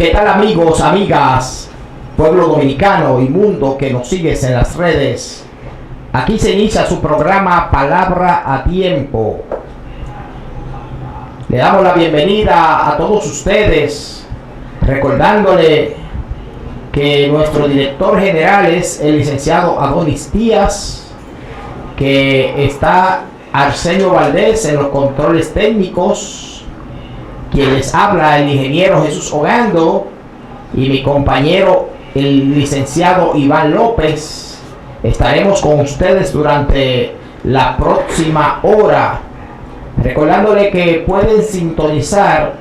¿Qué tal amigos, amigas, pueblo dominicano y mundo que nos sigues en las redes? Aquí se inicia su programa Palabra a Tiempo. Le damos la bienvenida a todos ustedes, recordándole que nuestro director general es el licenciado Adonis Díaz, que está Arsenio Valdés en los controles técnicos, quien les habla el ingeniero Jesús Ogando y mi compañero el licenciado Iván López. Estaremos con ustedes durante la próxima hora, recordándole que pueden sintonizar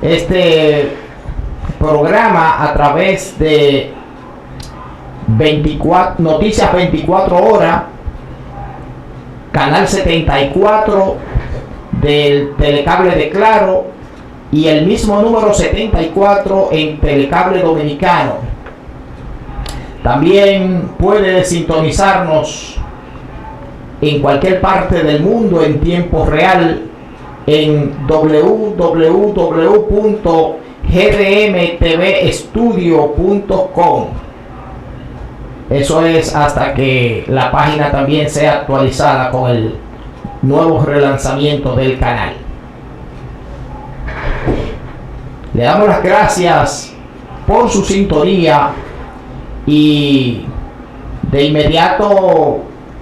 este programa a través de Noticias 24 Horas, canal 74 del Telecable de Claro y el mismo número 74 en Telecable Dominicano. También puede sintonizarnos en cualquier parte del mundo en tiempo real en www.gdmtvestudio.com. Eso es hasta que la página también sea actualizada con el nuevo relanzamiento del canal. Le damos las gracias por su sintonía y de inmediato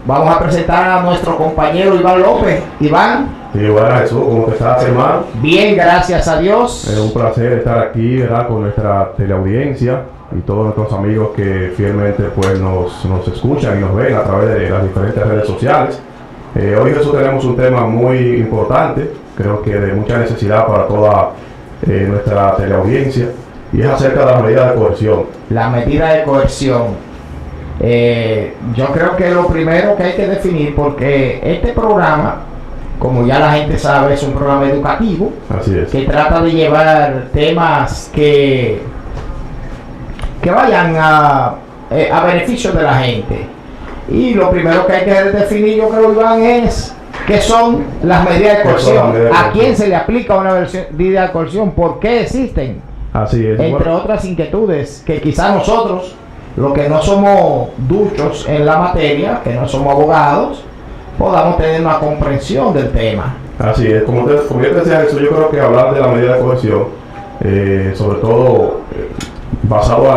vamos a presentar a nuestro compañero Iván López. Iván. Sí, bueno, Jesús, ¿cómo estás, hermano? Bien, gracias a Dios. Es un placer estar aquí, ¿verdad?, con nuestra teleaudiencia y todos nuestros amigos que fielmente pues nos escuchan y nos ven a través de las diferentes redes sociales. Hoy, Jesús, tenemos un tema muy importante, creo que de mucha necesidad para toda nuestra teleaudiencia, y es acerca de la medida de coerción. La medida de coerción. Yo creo que lo primero que hay que definir, porque este programa, como ya la gente sabe, es un programa educativo. Así es. Que trata de llevar temas que vayan a beneficio de la gente. Y lo primero que hay que definir, yo creo, Iván, es qué son las medidas de coerción, a quién se le aplica una medida de coerción, por qué existen. Así es. Entre otras inquietudes que quizás nosotros, los que no somos duchos en la materia, que no somos abogados, podamos tener una comprensión del tema. Así es, como yo te decía, eso, yo creo que hablar de la medida de coerción, sobre todo basado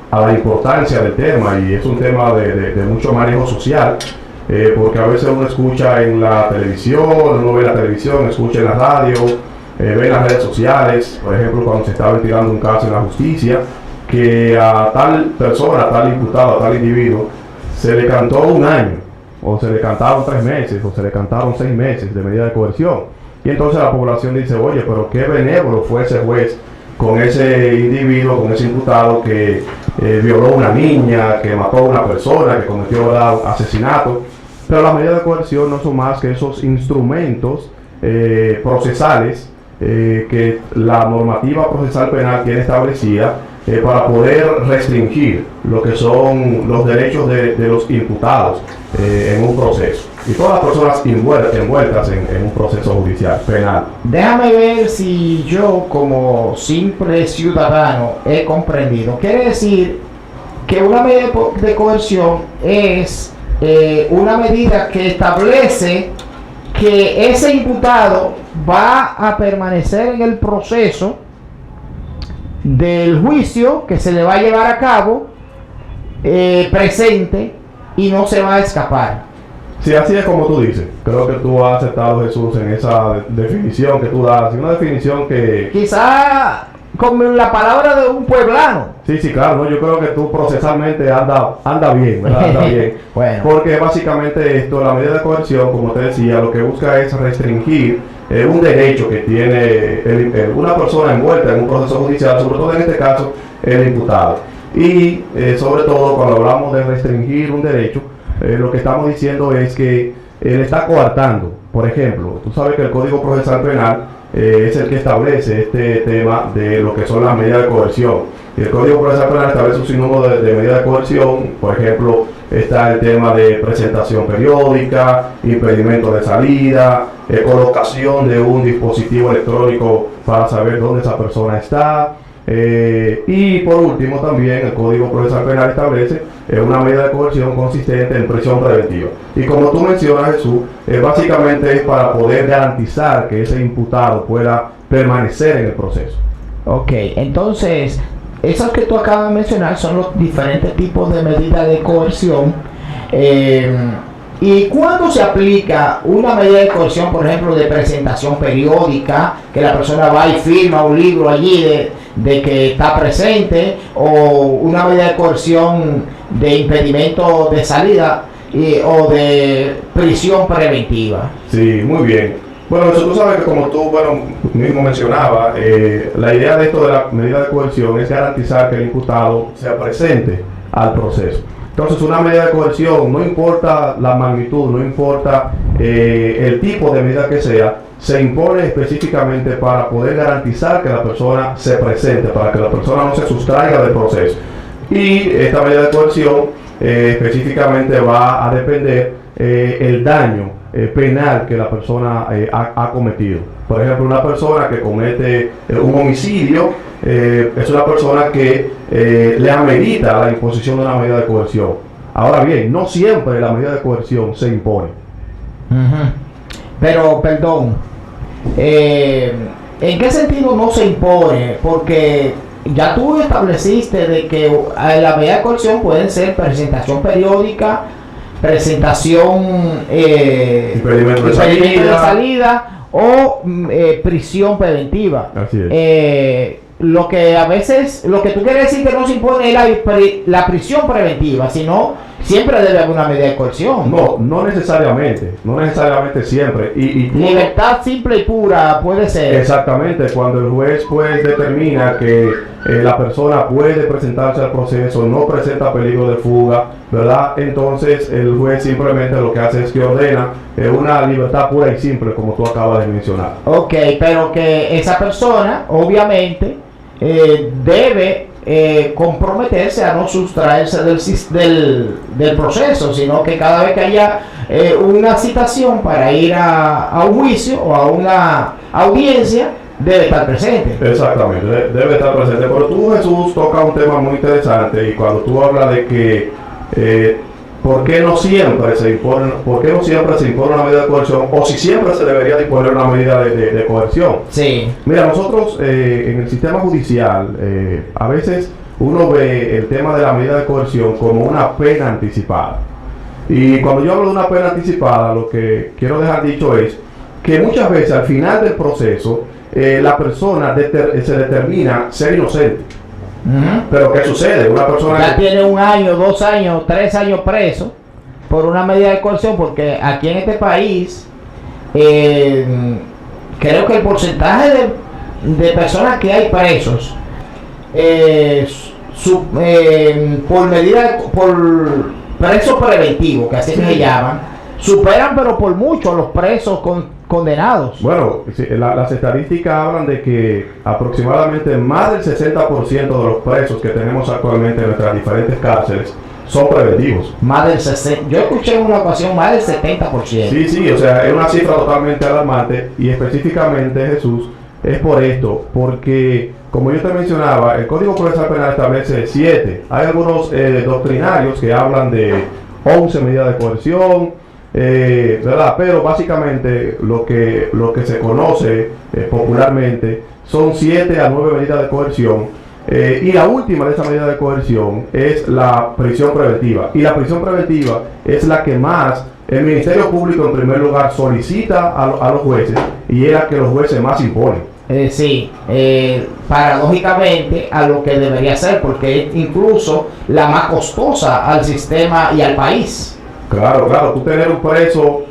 a la importancia del tema, y es un tema de mucho manejo social, porque a veces uno escucha en la televisión, uno ve la televisión, escucha en la radio, ve en las redes sociales, por ejemplo, cuando se está ventilando un caso en la justicia, que a tal persona, a tal imputado, a tal individuo, se le cantó un año, o se le cantaron 3 meses, o se le cantaron 6 meses de medida de coerción. Y entonces la población dice, oye, pero qué benévolo fue ese juez con ese individuo, con ese imputado que violó a una niña, que mató a una persona, que cometió asesinato. Pero las medidas de coerción no son más que esos instrumentos procesales que la normativa procesal penal tiene establecida para poder restringir lo que son los derechos de los imputados en un proceso, y todas las personas envueltas en un proceso judicial penal. Déjame ver si yo, como simple ciudadano, he comprendido. Quiere decir que una medida de coerción es una medida que establece que ese imputado va a permanecer en el proceso del juicio que se le va a llevar a cabo, presente, y no se va a escapar. Sí, así es como tú dices. Creo que tú has aceptado, Jesús, en esa definición que tú das, una definición que quizá con la palabra de un pueblano. Sí, claro, ¿no? Yo creo que tú procesalmente anda bien, ¿verdad? Anda bien. Bueno. Porque básicamente esto, la medida de coerción, como te decía, lo que busca es restringir un derecho que tiene una persona envuelta en un proceso judicial, sobre todo en este caso el imputado. Y sobre todo cuando hablamos de restringir un derecho, lo que estamos diciendo es que él está coartando. Por ejemplo, tú sabes que el Código Procesal Penal es el que establece este tema de lo que son las medidas de coerción. Y el Código Procesal Penal establece un sinnúmero de medidas de coerción. Por ejemplo, está el tema de presentación periódica, impedimento de salida, colocación de un dispositivo electrónico para saber dónde esa persona está, Y por último también el Código Procesal Penal establece una medida de coerción consistente en prisión preventiva. Y como tú mencionas, Jesús, básicamente es para poder garantizar que ese imputado pueda permanecer en el proceso. Ok, entonces, esos que tú acabas de mencionar son los diferentes tipos de medidas de coerción. ¿Y cuándo se aplica una medida de coerción, por ejemplo, de presentación periódica, que la persona va y firma un libro allí de que está presente, o una medida de coerción de impedimento de salida o de prisión preventiva? Sí, muy bien. Bueno, tú sabes que como tú mismo mencionabas, la idea de esto de la medida de coerción es garantizar que el imputado sea presente al proceso. Entonces, una medida de coerción, no importa la magnitud, no importa el tipo de medida que sea, se impone específicamente para poder garantizar que la persona se presente, para que la persona no se sustraiga del proceso. Y esta medida de coerción específicamente va a depender el daño penal que la persona ha cometido. Por ejemplo, una persona que comete un homicidio es una persona que le amerita la imposición de una medida de coerción. Ahora bien, no siempre la medida de coerción se impone. Pero, perdón, ¿en qué sentido no se impone? Porque ya tú estableciste de que la medida de coerción pueden ser presentación periódica, presentación impedimento de salida o prisión preventiva. Así es. Lo que tú quieres decir que no se impone es la prisión preventiva, sino siempre debe haber una medida de coerción. No necesariamente siempre. Libertad simple y pura puede ser. Exactamente, cuando el juez pues determina que la persona puede presentarse al proceso, no presenta peligro de fuga, ¿verdad? Entonces el juez simplemente lo que hace es que ordena una libertad pura y simple, como tú acabas de mencionar. Ok, pero que esa persona obviamente debe comprometerse a no sustraerse del proceso, sino que cada vez que haya una citación para ir a un juicio o a una audiencia, debe estar presente. Exactamente, debe estar presente. Pero tú, Jesús, toca un tema muy interesante, y cuando tú hablas de que ¿por qué no siempre se impone una medida de coerción, o si siempre se debería de imponer una medida de coerción? Sí. Mira, nosotros en el sistema judicial a veces uno ve el tema de la medida de coerción como una pena anticipada. Y cuando yo hablo de una pena anticipada, lo que quiero dejar dicho es que muchas veces al final del proceso la persona se determina ser inocente. Pero ¿qué sucede? Una persona ya tiene 1 año, 2 años, 3 años preso por una medida de coerción, porque aquí en este país creo que el porcentaje de personas que hay presos por preso preventivo, que así se llaman, superan pero por mucho los presos condenados. Bueno, las estadísticas hablan de que aproximadamente más del 60% de los presos que tenemos actualmente en nuestras diferentes cárceles son preventivos. Más del 60%. Yo escuché en una ocasión más del 70%. Sí, o sea, es una cifra totalmente alarmante, y específicamente, Jesús, es por esto, porque como yo te mencionaba, el Código Procesal Penal establece 7. Hay algunos doctrinarios que hablan de 11 medidas de coerción, ¿verdad? Pero básicamente lo que se conoce popularmente son 7 a 9 medidas de coerción, y la última de esas medidas de coerción es la prisión preventiva, y la prisión preventiva es la que más el Ministerio Público en primer lugar solicita a los jueces, y es la que los jueces más imponen. Sí, paradójicamente a lo que debería ser, porque es incluso la más costosa al sistema y al país. Claro, tú tener un preso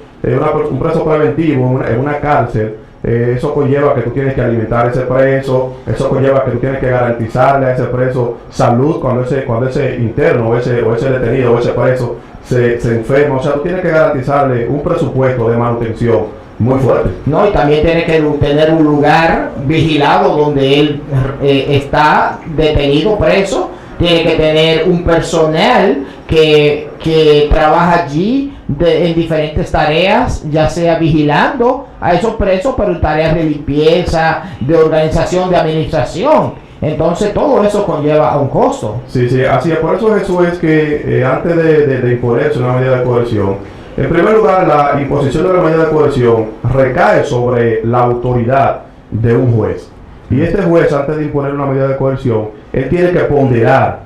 preventivo en una cárcel, eso conlleva que tú tienes que alimentar a ese preso, eso conlleva que tú tienes que garantizarle a ese preso salud cuando ese interno o ese detenido o ese preso se enferma. O sea, tú tienes que garantizarle un presupuesto de manutención muy fuerte. No, y también tiene que tener un lugar vigilado donde él está detenido, preso. Tiene que tener un personal que trabaja allí en diferentes tareas, ya sea vigilando a esos presos, pero en tareas de limpieza, de organización, de administración. Entonces todo eso conlleva a un costo. Sí, sí, así es. Por eso Jesús es que antes de imponerse una medida de coerción, en primer lugar la imposición de la medida de coerción recae sobre la autoridad de un juez. Y este juez, antes de imponer una medida de coerción, él tiene que ponderar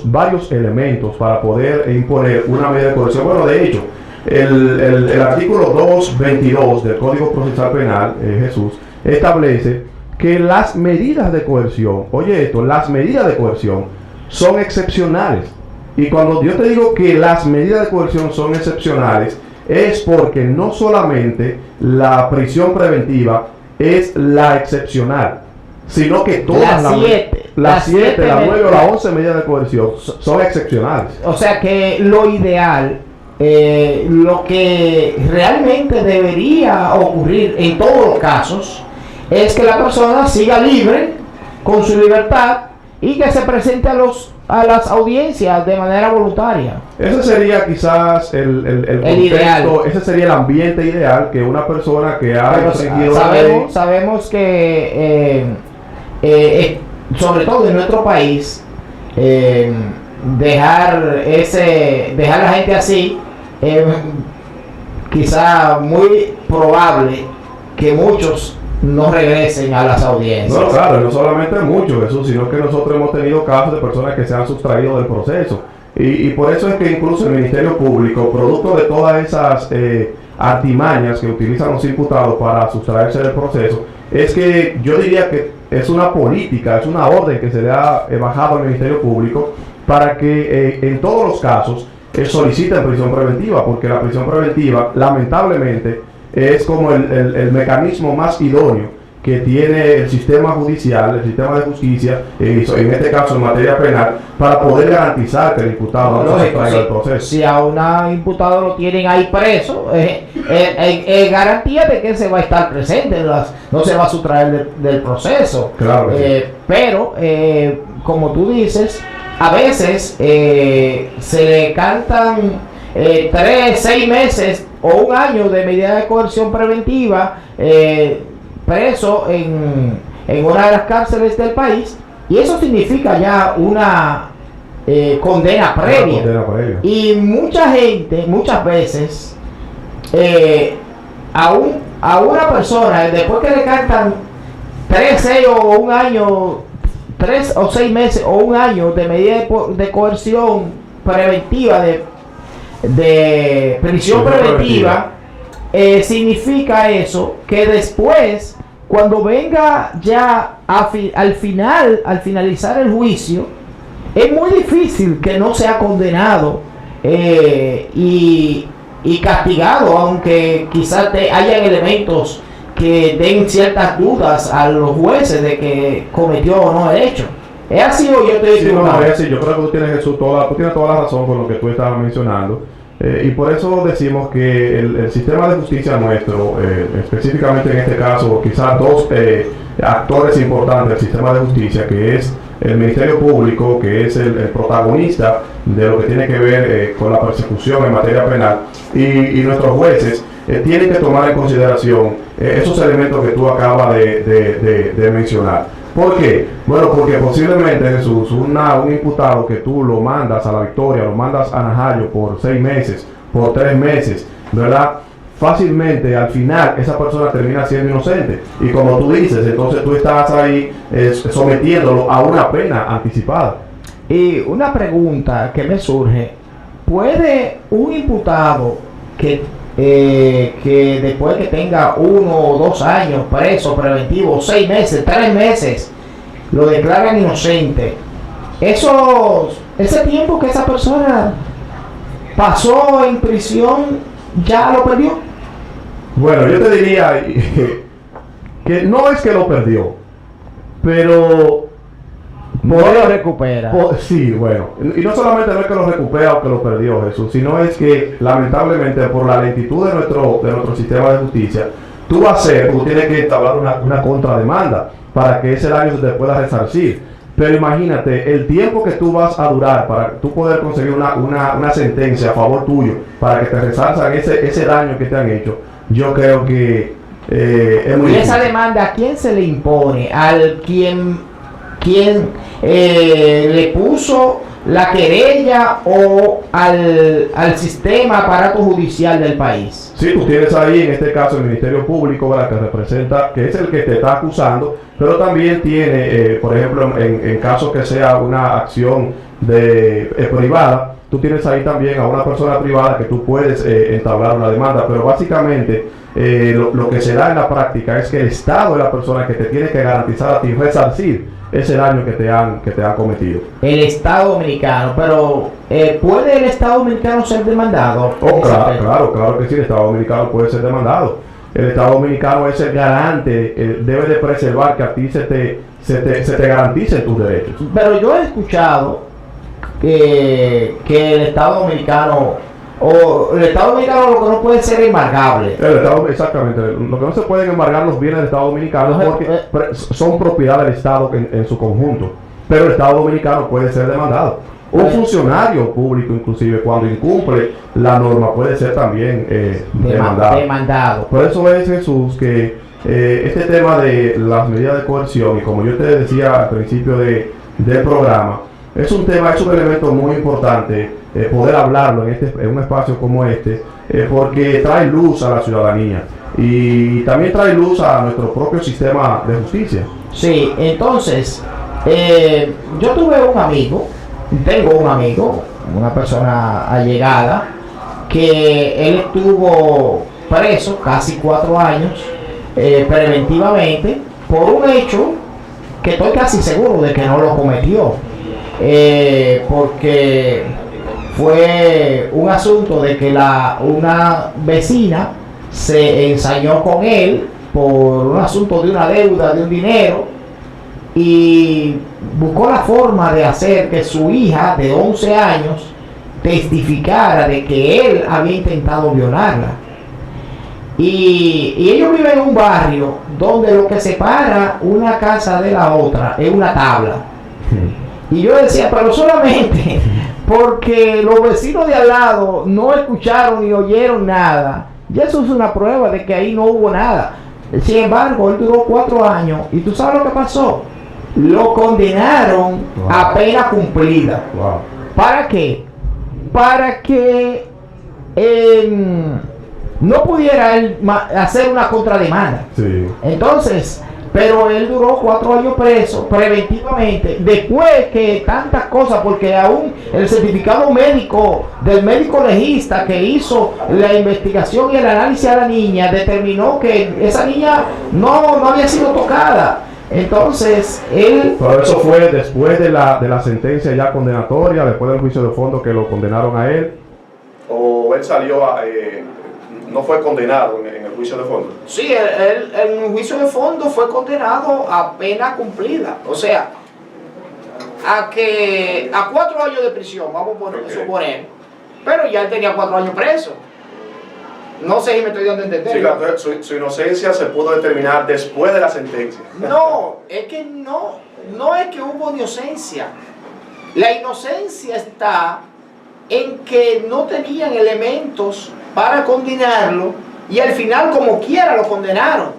varios elementos para poder imponer una medida de coerción. Bueno, de hecho, el artículo 222 del Código Procesal Penal, Jesús, establece que las medidas de coerción, oye esto, las medidas de coerción son excepcionales. Y cuando yo te digo que las medidas de coerción son excepcionales, es porque no solamente la prisión preventiva es la excepcional, sino que todas las 7, las 9 o las 11 medidas de coerción son excepcionales. O sea que lo ideal, lo que realmente debería ocurrir en todos los casos, es que la persona siga libre, con su libertad, y que se presente a las audiencias de manera voluntaria. Ese sería quizás el contexto, ideal. Ese sería el ambiente ideal que una persona que ha infringido sabemos que sobre todo en nuestro país, dejar a la gente así, quizá muy probable que muchos no regresen a las audiencias. No, claro, no solamente muchos, Jesús, sino que nosotros hemos tenido casos de personas que se han sustraído del proceso. Y por eso es que incluso el Ministerio Público, producto de todas esas artimañas que utilizan los imputados para sustraerse del proceso, es que yo diría que es una política, es una orden que se le ha bajado al Ministerio Público para que en todos los casos soliciten prisión preventiva, porque la prisión preventiva, lamentablemente, es como el mecanismo más idóneo que tiene el sistema judicial, el sistema de justicia, en este caso en materia penal, para poder garantizar que el imputado no se sustraiga del proceso. Si a un imputado lo tienen ahí preso, garantía de que se va a estar presente, no se va a sustraer del proceso. Claro que sí. Pero, como tú dices, a veces se le cantan 3, 6 meses o un año de medida de coerción preventiva preso en una de las cárceles del país, y eso significa ya una condena previa. Y mucha gente, muchas veces, a una persona, después que le cantan 3, 6 o un año, 3 o 6 meses o un año de medida de coerción preventiva, de prisión preventiva, significa eso que después, cuando venga ya al finalizar el juicio, es muy difícil que no sea condenado y castigado, aunque quizás hayan elementos que den ciertas dudas a los jueces de que cometió o no el hecho. ¿Es así o yo estoy equivocado? No, es así. Yo creo que tú tienes toda la razón con lo que tú estabas mencionando. Y por eso decimos que el sistema de justicia nuestro, específicamente en este caso, quizás dos actores importantes del sistema de justicia, que es el Ministerio Público, que es el protagonista de lo que tiene que ver con la persecución en materia penal, y nuestros jueces tienen que tomar en consideración esos elementos que tú acabas de mencionar. ¿Por qué? Bueno, porque posiblemente, Jesús, un imputado que tú lo mandas a La Victoria, lo mandas a Najayo por 6 meses, por 3 meses, ¿verdad? Fácilmente al final esa persona termina siendo inocente. Y como tú dices, entonces tú estás ahí sometiéndolo a una pena anticipada. Y una pregunta que me surge: ¿puede un imputado que después que tenga 1 o 2 años preso preventivo, 6 meses, 3 meses, lo declaran inocente, ese tiempo que esa persona pasó en prisión ya lo perdió? Bueno, yo te diría que no es que lo perdió, pero no lo recupera. Sí, bueno, y no solamente no es que lo recupera o que lo perdió, Jesús, sino es que lamentablemente por la lentitud de nuestro sistema de justicia, tú tienes que entablar una contrademanda para que ese daño se te pueda resarcir. Pero imagínate el tiempo que tú vas a durar para tú poder conseguir una sentencia a favor tuyo, para que te resarzan ese daño que te han hecho. Yo creo que es muy ¿Y esa difícil. demanda a quién se le impone? ¿Al quien le puso la querella o al sistema aparato judicial del país? Sí, tú tienes ahí en este caso el Ministerio Público, ¿verdad? Que representa, que es el que te está acusando, pero también tiene, por ejemplo, en caso que sea una acción privada, tú tienes ahí también a una persona privada que tú puedes entablar una demanda, pero básicamente lo que se da en la práctica es que el Estado es la persona que te tiene que garantizar a ti, resarcir ese daño que te han cometido. El Estado Dominicano, pero ¿puede el Estado Dominicano ser demandado? Oh, claro que sí, el Estado Dominicano puede ser demandado. El Estado Dominicano es el garante, debe de preservar que a ti se te garanticen tus derechos. Pero yo he escuchado que el Estado Dominicano, o el Estado Dominicano lo que no puede ser embargable. Exactamente, lo que no se pueden embargar los bienes del Estado Dominicano porque son propiedad del Estado en su conjunto, pero el Estado Dominicano puede ser demandado. Un funcionario público inclusive cuando incumple la norma puede ser también demandado. Por eso es, Jesús, que este tema de las medidas de coerción, y como yo te decía al principio del programa, es un elemento muy importante poder hablarlo en un espacio como este, porque trae luz a la ciudadanía y también trae luz a nuestro propio sistema de justicia. Sí, entonces, yo tengo un amigo, una persona allegada, que él estuvo preso casi 4 años preventivamente por un hecho que estoy casi seguro de que no lo cometió. Porque fue un asunto de que una vecina se ensañó con él por un asunto de una deuda, de un dinero, y buscó la forma de hacer que su hija de 11 años testificara de que él había intentado violarla. Y ellos viven en un barrio donde lo que separa una casa de la otra es una tabla. Y yo decía, pero solamente porque los vecinos de al lado no escucharon ni oyeron nada, ya eso es una prueba de que ahí no hubo nada. Sin embargo, él duró 4 años y tú sabes lo que pasó. Lo condenaron a pena cumplida. ¿Para qué? Para que no pudiera él hacer una contrademanda. Sí. Entonces, pero él duró 4 años preso preventivamente, después que tantas cosas, porque aún el certificado médico del médico legista que hizo la investigación y el análisis a la niña determinó que esa niña no había sido tocada. Entonces él... Pero eso fue después de la sentencia ya condenatoria, después del juicio de fondo que lo condenaron a él. ¿O él salió no fue condenado en el juicio de fondo? Sí, él en un juicio de fondo fue condenado a pena cumplida. O sea, a 4 años de prisión, vamos a suponer. Pero ya él tenía 4 años preso. No sé si me estoy dando a entender. Sí, claro, su inocencia se pudo determinar después de la sentencia. No, es que no es que hubo inocencia. La inocencia está en que no tenían elementos para condenarlo y al final como quiera lo condenaron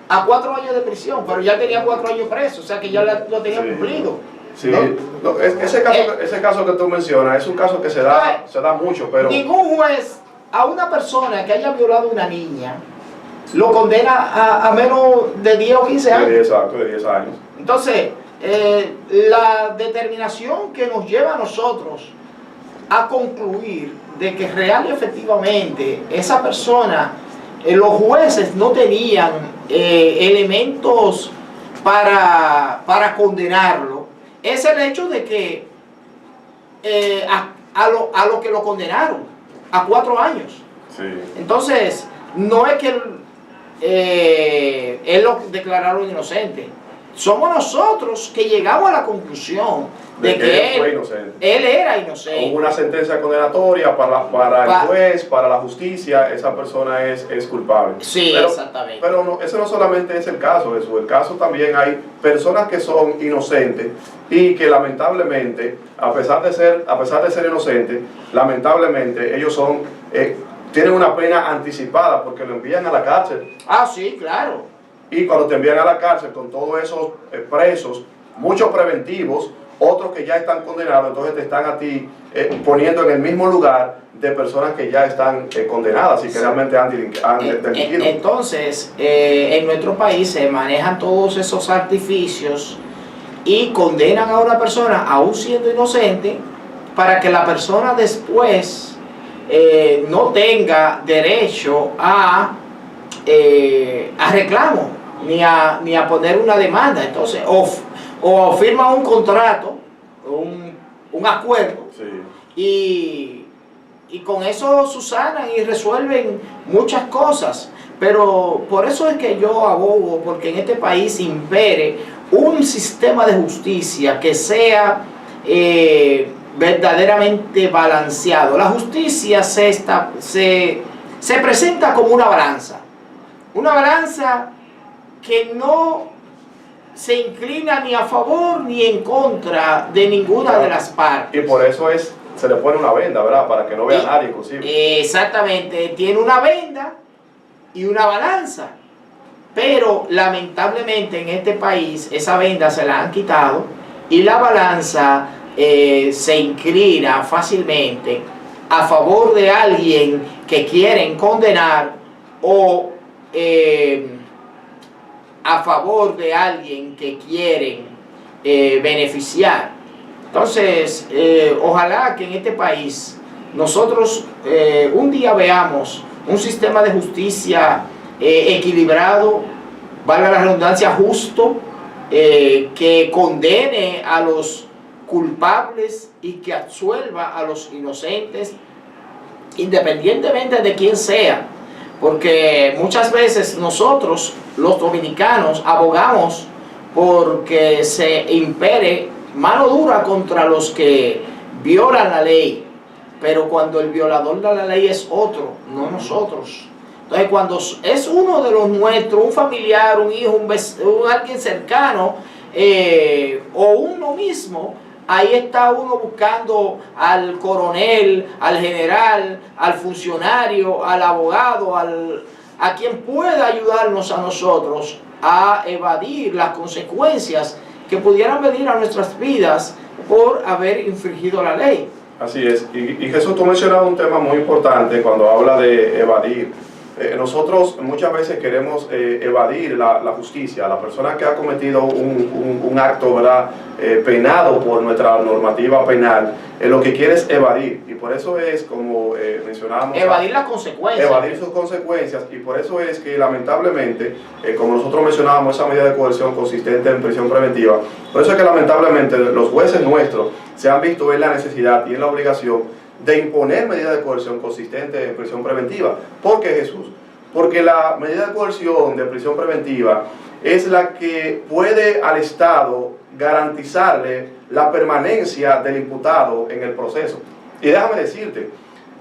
a 4 años de prisión, pero ya tenía 4 años preso, o sea que ya lo tenía cumplido. Sí, ¿no? Ese caso que tú mencionas es un caso que se da mucho, pero... Ningún juez a una persona que haya violado a una niña lo condena a menos de 10 o 15 años. Exacto, de 10 años. Entonces, la determinación que nos lleva a nosotros a concluir de que real y efectivamente esa persona, los jueces no tenían elementos para condenarlo, es el hecho de que a lo que lo condenaron a 4 años. Sí. Entonces, no es que él lo declararon inocente. Somos nosotros que llegamos a la conclusión de que él era inocente. Hubo una sentencia condenatoria para el juez, para la justicia, esa persona es culpable. Sí, exactamente. Pero no, ese no solamente es el caso, Jesús. El caso también hay personas que son inocentes y que lamentablemente, a pesar de ser inocentes, lamentablemente ellos son tienen una pena anticipada porque lo envían a la cárcel. Ah, sí, claro. Y cuando te envían a la cárcel con todos esos presos, muchos preventivos, otros que ya están condenados, entonces te están a ti poniendo en el mismo lugar de personas que ya están condenadas y que realmente han delinquido. Entonces, en nuestro país se manejan todos esos artificios y condenan a una persona, aún siendo inocente, para que la persona después no tenga derecho a reclamo, ni a poner una demanda. Entonces, o firma un contrato, un acuerdo, sí, y con eso subsanan y resuelven muchas cosas. Pero por eso es que yo abogo porque en este país impere un sistema de justicia que sea verdaderamente balanceado. La justicia se presenta como una balanza que no se inclina ni a favor ni en contra de ninguna de las partes. Y por eso se le pone una venda, ¿verdad? Para que no vea nadie, inclusive. Exactamente, tiene una venda y una balanza. Pero lamentablemente en este país esa venda se la han quitado y la balanza se inclina fácilmente a favor de alguien que quieren condenar o a favor de alguien que quieren beneficiar. Entonces, ojalá que en este país nosotros un día veamos un sistema de justicia equilibrado, valga la redundancia, justo, que condene a los culpables y que absuelva a los inocentes, independientemente de quién sea. Porque muchas veces nosotros, los dominicanos, abogamos porque se impere mano dura contra los que violan la ley. Pero cuando el violador de la ley es otro, no nosotros. Entonces cuando es uno de los nuestros, un familiar, un hijo, alguien cercano, o uno mismo, ahí está uno buscando al coronel, al general, al funcionario, al abogado, a quien pueda ayudarnos a nosotros a evadir las consecuencias que pudieran venir a nuestras vidas por haber infringido la ley. Así es. Y Jesús, tú mencionas un tema muy importante cuando habla de evadir. Nosotros muchas veces queremos evadir la justicia. La persona que ha cometido un acto, ¿verdad?, penado por nuestra normativa penal, lo que quiere es evadir. Y por eso es, como mencionábamos, evadir las consecuencias. Evadir sus consecuencias. Y por eso es que lamentablemente, como nosotros mencionábamos, esa medida de coerción consistente en prisión preventiva, por eso es que lamentablemente los jueces nuestros se han visto en la necesidad y en la obligación de imponer medidas de coerción consistentes en prisión preventiva. ¿Por qué, Jesús? Porque la medida de coerción de prisión preventiva es la que puede al Estado garantizarle la permanencia del imputado en el proceso. Y déjame decirte,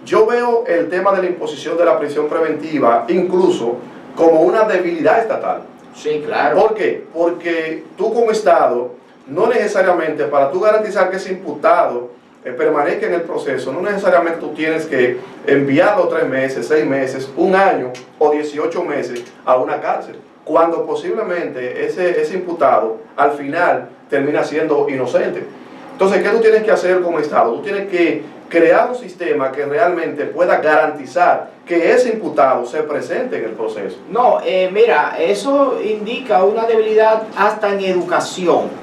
yo veo el tema de la imposición de la prisión preventiva incluso como una debilidad estatal. Sí, claro. ¿Por qué? Porque tú como Estado, no necesariamente para tú garantizar que ese imputado permanezca en el proceso, no necesariamente tú tienes que enviarlo 3 meses, 6 meses, 1 año o 18 meses a una cárcel, cuando posiblemente ese imputado al final termina siendo inocente. Entonces, ¿qué tú tienes que hacer como Estado? Tú tienes que crear un sistema que realmente pueda garantizar que ese imputado se presente en el proceso. No, mira, eso indica una debilidad hasta en educación.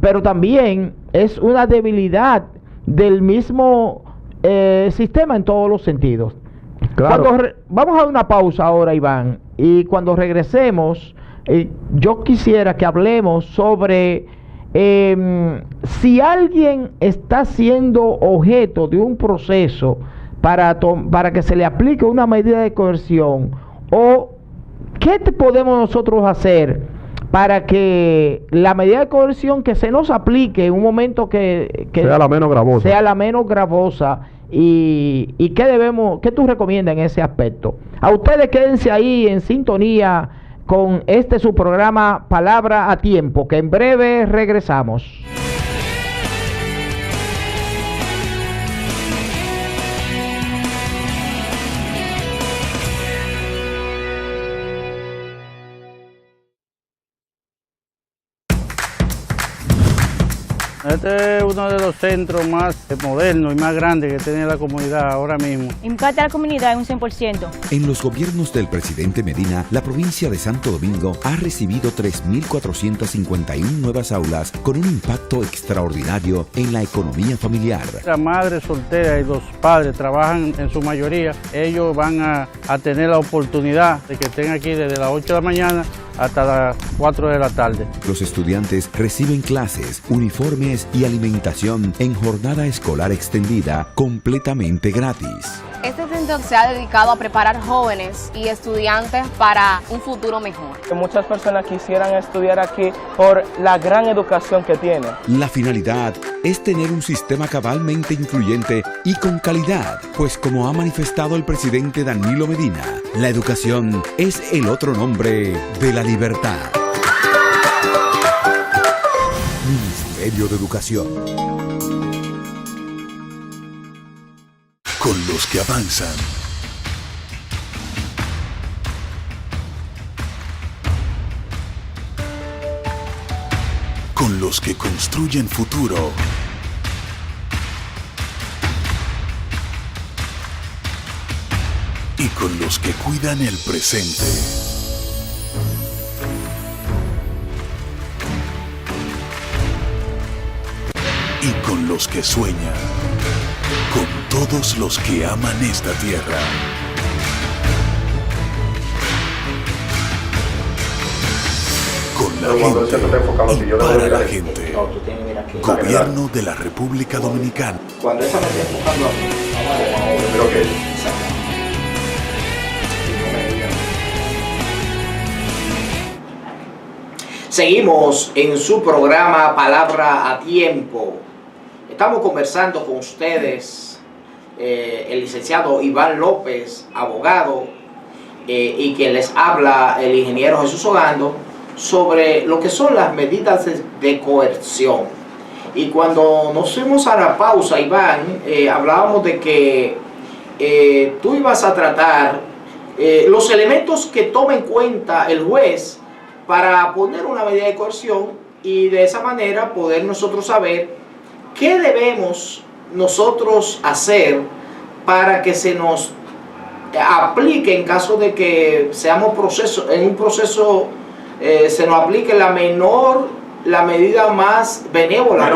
Pero también es una debilidad del mismo sistema en todos los sentidos. Claro. Vamos a una pausa ahora, Iván, y cuando regresemos, yo quisiera que hablemos sobre si alguien está siendo objeto de un proceso para que se le aplique una medida de coerción? ¿O qué podemos nosotros hacer para que la medida de coerción que se nos aplique en un momento que sea la menos gravosa? Sea la menos gravosa. ¿Y qué tú recomiendas en ese aspecto? A ustedes quédense ahí en sintonía con su programa Palabra a Tiempo, que en breve regresamos. Este es uno de los centros más modernos y más grandes que tiene la comunidad ahora mismo. Impacta a la comunidad en un 100%. En los gobiernos del presidente Medina, la provincia de Santo Domingo ha recibido 3.451 nuevas aulas con un impacto extraordinario en la economía familiar. La madre soltera y los padres trabajan en su mayoría. Ellos van a tener la oportunidad de que estén aquí desde las 8 de la mañana hasta las 4 de la tarde. Los estudiantes reciben clases, uniformes y alimentación en jornada escolar extendida completamente gratis. Este centro se ha dedicado a preparar jóvenes y estudiantes para un futuro mejor. Muchas personas quisieran estudiar aquí por la gran educación que tiene. La finalidad es tener un sistema cabalmente incluyente y con calidad, pues como ha manifestado el presidente Danilo Medina, la educación es el otro nombre de la libertad. Ministerio de Educación. Con los que avanzan. Con los que construyen futuro. Y con los que cuidan el presente. Y con los que sueñan. Con todos los que aman esta tierra. Con la gente y para la gente. Gobierno de la República Dominicana. Cuando esa me esté enfocando a mí, Creo que seguimos en su programa Palabra a Tiempo. Estamos conversando con ustedes, el licenciado Iván López, abogado, y quien les habla, el ingeniero Jesús Ogando, sobre lo que son las medidas de coerción. Y cuando nos fuimos a la pausa, Iván, hablábamos de que tú ibas a tratar los elementos que toma en cuenta el juez para poner una medida de coerción, y de esa manera poder nosotros saber qué debemos nosotros hacer para que se nos aplique, en caso de que seamos en un proceso, se nos aplique la medida más benévola,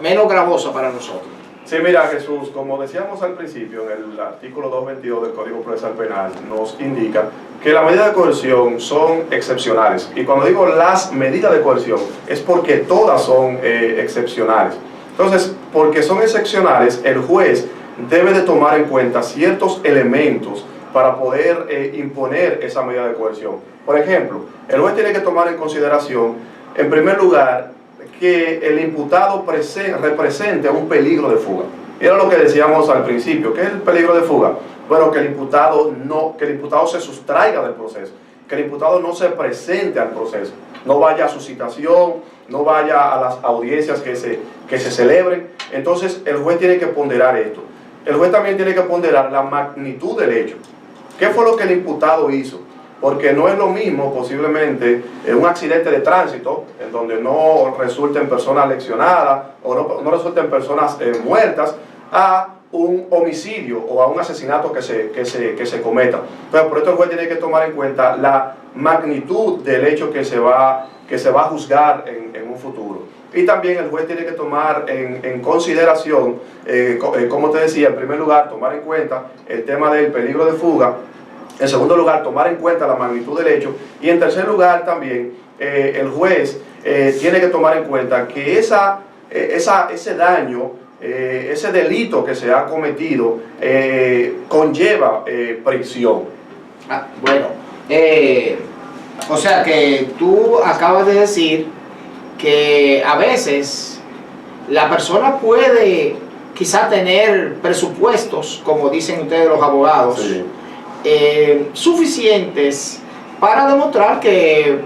menos gravosa para nosotros. Sí, mira, Jesús, como decíamos al principio, en el artículo 222 del Código Procesal Penal nos indica que las medidas de coerción son excepcionales. Y cuando digo las medidas de coerción, es porque todas son excepcionales. Entonces, porque son excepcionales, el juez debe de tomar en cuenta ciertos elementos para poder imponer esa medida de coerción. Por ejemplo, el juez tiene que tomar en consideración, en primer lugar, que el imputado represente un peligro de fuga. Era lo que decíamos al principio. ¿Qué es el peligro de fuga? Bueno, que el imputado se sustraiga del proceso, que el imputado no se presente al proceso, no vaya a su citación, no vaya a las audiencias que se celebren. Entonces el juez tiene que ponderar esto. El juez también tiene que ponderar la magnitud del hecho. ¿Qué fue lo que el imputado hizo? Porque no es lo mismo posiblemente un accidente de tránsito en donde no resulten personas lesionadas o no resulten personas muertas, a un homicidio o a un asesinato que se cometa. Entonces, por esto el juez tiene que tomar en cuenta la magnitud del hecho que se va a juzgar en un futuro. Y también el juez tiene que tomar en consideración, como te decía, en primer lugar, tomar en cuenta el tema del peligro de fuga. En segundo lugar, tomar en cuenta la magnitud del hecho. Y en tercer lugar también, el juez tiene que tomar en cuenta que ese daño ese delito que se ha cometido conlleva prisión. Bueno, o sea que tú acabas de decir que a veces la persona puede quizá tener presupuestos, como dicen ustedes los abogados, Sí. Suficientes para demostrar que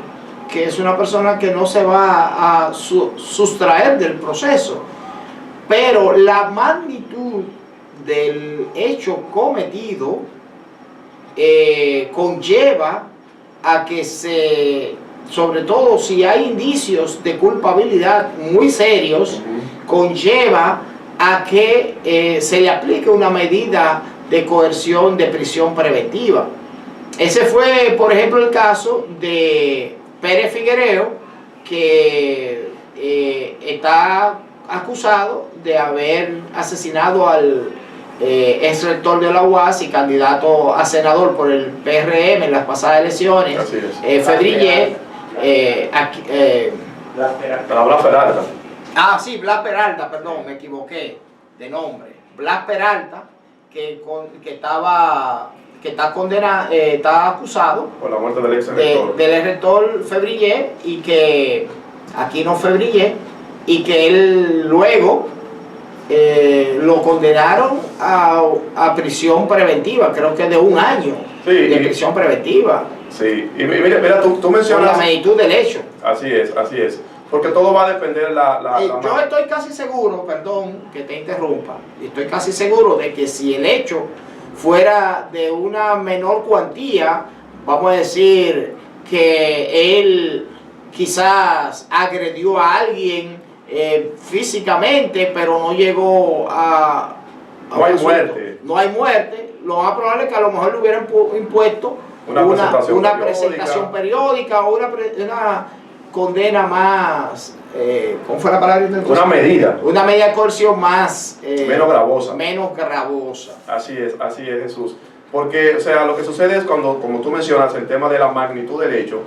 es una persona que no se va a sustraer del proceso, pero la magnitud del hecho cometido conlleva a que sobre todo si hay indicios de culpabilidad muy serios, conlleva a que se le aplique una medida de coerción de prisión preventiva. Ese fue, por ejemplo, el caso de Pérez Figuereo, que está acusado de haber asesinado al ex rector de la UAS y candidato a senador por el PRM en las pasadas elecciones, Fedrillé. Blas Peralta. Ah, sí, Blas Peralta, perdón, me equivoqué de nombre. Blas Peralta, que está condenado, está acusado Por la muerte del ex rector. del rector Fedrillé, y que aquí no Fedrillé, y que él luego lo condenaron a prisión preventiva, creo que de 1 año de prisión preventiva. Sí, y mira, tú mencionas... Por la magnitud del hecho. Así es. Porque todo va a depender yo estoy casi seguro, perdón que te interrumpa, estoy casi seguro de que si el hecho fuera de una menor cuantía, vamos a decir que él quizás agredió a alguien físicamente, pero no llegó a no hay muerte. No hay muerte. Lo más probable es que a lo mejor le hubieran impuesto una presentación periódica o una condena más, ¿cómo fue la palabra? Una medida. Una medida de coerción más... menos gravosa. Menos gravosa. Así es, Jesús. Porque, o sea, lo que sucede es cuando, como tú mencionas, el tema de la magnitud del hecho,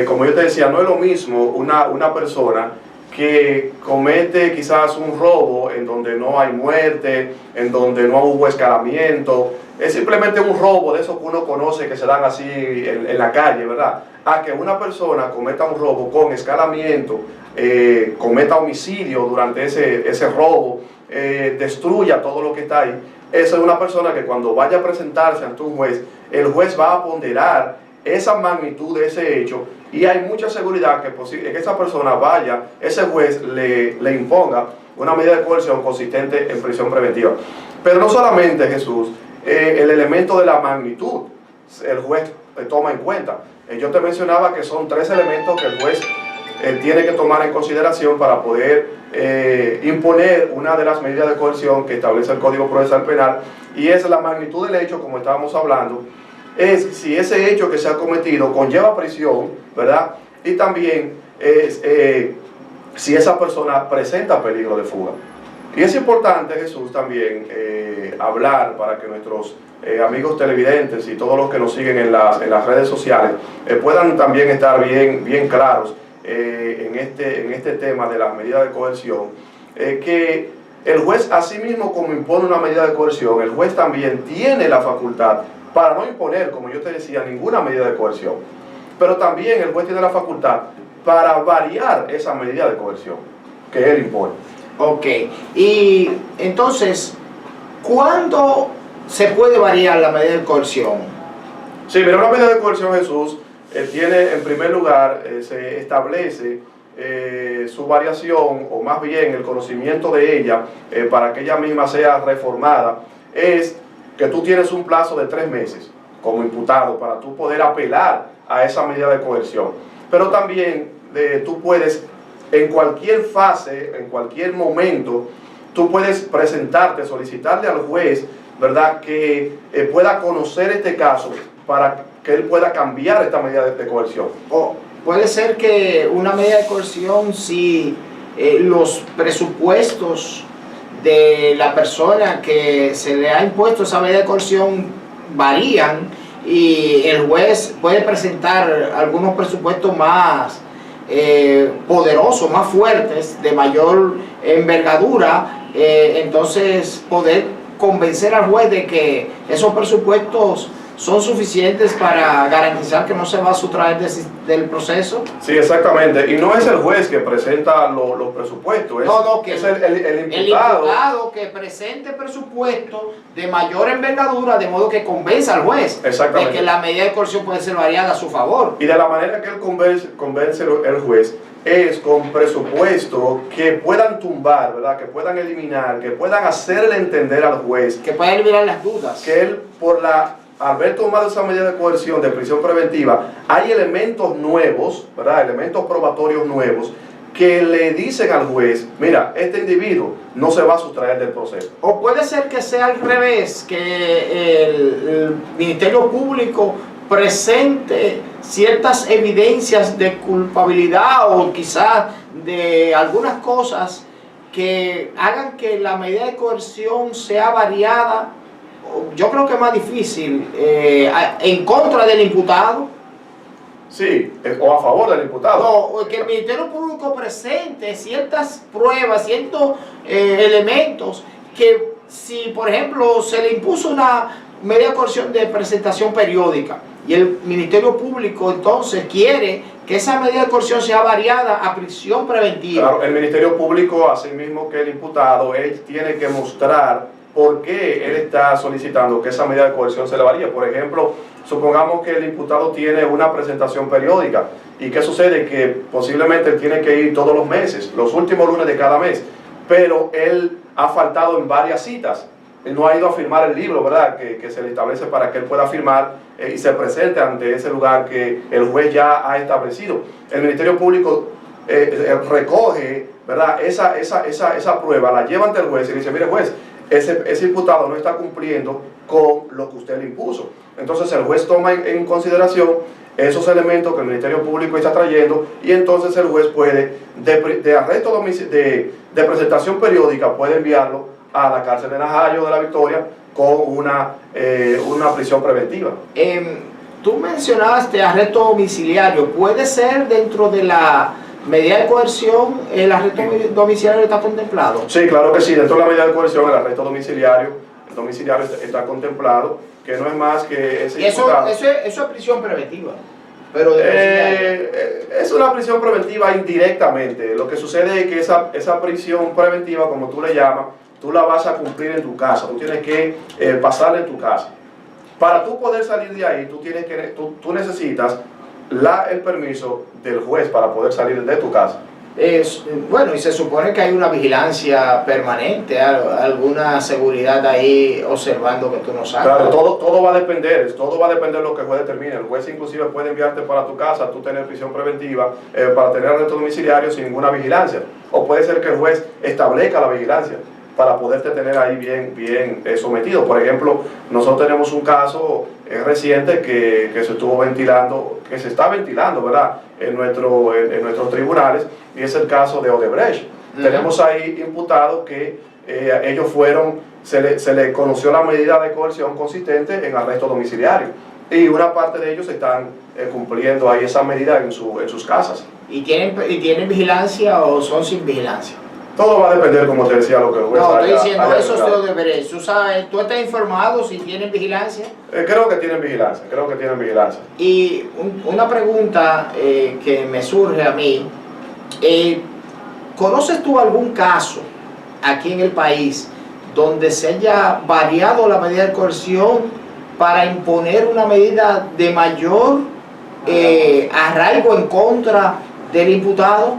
como yo te decía, no es lo mismo una persona que comete quizás un robo en donde no hay muerte, en donde no hubo escalamiento, es simplemente un robo de esos que uno conoce que se dan así en la calle, ¿verdad? A que una persona cometa un robo con escalamiento, cometa homicidio durante ese robo, destruya todo lo que está ahí. Esa es una persona que cuando vaya a presentarse ante un juez, el juez va a ponderar esa magnitud de ese hecho y hay mucha seguridad que esa persona vaya, ese juez le imponga una medida de coerción consistente en prisión preventiva. Pero no solamente, Jesús, el elemento de la magnitud el juez toma en cuenta. Yo te mencionaba que son 3 elementos que el juez tiene que tomar en consideración para poder imponer una de las medidas de coerción que establece el Código Procesal Penal, y es la magnitud del hecho, como estábamos hablando, es si ese hecho que se ha cometido conlleva prisión, ¿verdad? Y también si esa persona presenta peligro de fuga. Y es importante, Jesús, también hablar para que nuestros amigos televidentes y todos los que nos siguen en las redes sociales puedan también estar bien claros en este tema de las medidas de coerción, que el juez, así mismo como impone una medida de coerción, el juez también tiene la facultad para no imponer, como yo te decía, ninguna medida de coerción, pero también el juez tiene la facultad para variar esa medida de coerción que él impone. Ok, y entonces, ¿cuándo se puede variar la medida de coerción? Sí, mira, una medida de coerción, Jesús, tiene, en primer lugar, se establece su variación, o más bien el conocimiento de ella, para que ella misma sea reformada, es que tú tienes un plazo de 3 meses como imputado para tú poder apelar a esa medida de coerción. Pero también tú puedes, en cualquier fase, en cualquier momento, tú puedes presentarte, solicitarle al juez, ¿verdad?, que pueda conocer este caso para que él pueda cambiar esta medida de coerción. O puede ser que una medida de coerción, si los presupuestos de la persona que se le ha impuesto esa medida de coerción varían, y el juez puede presentar algunos presupuestos más poderosos, más fuertes, de mayor envergadura, entonces poder convencer al juez de que esos presupuestos son suficientes para garantizar que no se va a sustraer del proceso. Sí, exactamente. Y no es el juez que presenta los presupuestos, es el imputado que presente presupuestos de mayor envergadura, de modo que convenza al juez de que la medida de coerción puede ser variada a su favor. Y de la manera que él convence el juez es con presupuestos que puedan tumbar, ¿verdad? Que puedan eliminar, que puedan hacerle entender al juez. Que puedan eliminar las dudas. Que él, haber tomado esa medida de coerción de prisión preventiva, hay elementos nuevos, ¿verdad? Elementos probatorios nuevos que le dicen al juez, mira, este individuo no se va a sustraer del proceso. O puede ser que sea al revés, que el Ministerio Público presente ciertas evidencias de culpabilidad o quizás de algunas cosas que hagan que la medida de coerción sea variada. Yo creo que es más difícil en contra del imputado. Sí, o a favor del imputado. No, que el Ministerio Público presente ciertas pruebas, ciertos elementos que si, por ejemplo, se le impuso una medida de coerción de presentación periódica y el Ministerio Público entonces quiere que esa medida de coerción sea variada a prisión preventiva. Claro, el Ministerio Público, así mismo que el imputado, él tiene que mostrar por qué él está solicitando que esa medida de coerción se le varíe. Por ejemplo, supongamos que el imputado tiene una presentación periódica. ¿Y qué sucede? Que posiblemente él tiene que ir todos los meses, los últimos lunes de cada mes, pero él ha faltado en varias citas. Él no ha ido a firmar el libro, ¿verdad? Que se le establece para que él pueda firmar y se presente ante ese lugar que el juez ya ha establecido. El Ministerio Público recoge, ¿verdad? Esa prueba, la lleva ante el juez y dice, mire juez, ese imputado no está cumpliendo con lo que usted le impuso. Entonces el juez toma en consideración esos elementos que el Ministerio Público está trayendo y entonces el juez puede, de arresto de presentación periódica, puede enviarlo a la cárcel de Najayo de la Victoria con una prisión preventiva. Tú mencionaste arresto domiciliario. ¿Puede ser dentro de la medida de coerción el arresto domiciliario está contemplado? Sí, claro que sí. Dentro de la medida de coerción el arresto domiciliario está contemplado, que no es más que ese imputado. Eso es prisión preventiva. Pero es una prisión preventiva indirectamente. Lo que sucede es que esa prisión preventiva, como tú le llamas, tú la vas a cumplir en tu casa. Tú tienes que pasarla en tu casa. Para tú poder salir de ahí, tú necesitas el permiso del juez para poder salir de tu casa. Bueno, y se supone que hay una vigilancia permanente, alguna seguridad ahí observando que tú no salgas. Claro, todo va a depender de lo que el juez determine. El juez inclusive puede enviarte para tu casa, tú tener prisión preventiva, para tener arresto domiciliario sin ninguna vigilancia. O puede ser que el juez establezca la vigilancia para poderte tener ahí bien sometido. Por ejemplo, nosotros tenemos un caso reciente que se estuvo ventilando, que se está ventilando, ¿verdad?, en nuestros tribunales, y es el caso de Odebrecht. Tenemos ahí imputados que ellos se le conoció la medida de coerción consistente en arresto domiciliario, y una parte de ellos están cumpliendo ahí esa medida en sus casas. ¿Y tienen vigilancia o son sin vigilancia? Todo va a depender, como te decía, lo que el juez No, estoy diciendo eso es de Odebrecht. ¿Tú estás informado si tienen vigilancia? Creo que tienen vigilancia, Y una pregunta que me surge a mí, ¿conoces tú algún caso aquí en el país donde se haya variado la medida de coerción para imponer una medida de mayor arraigo en contra del imputado?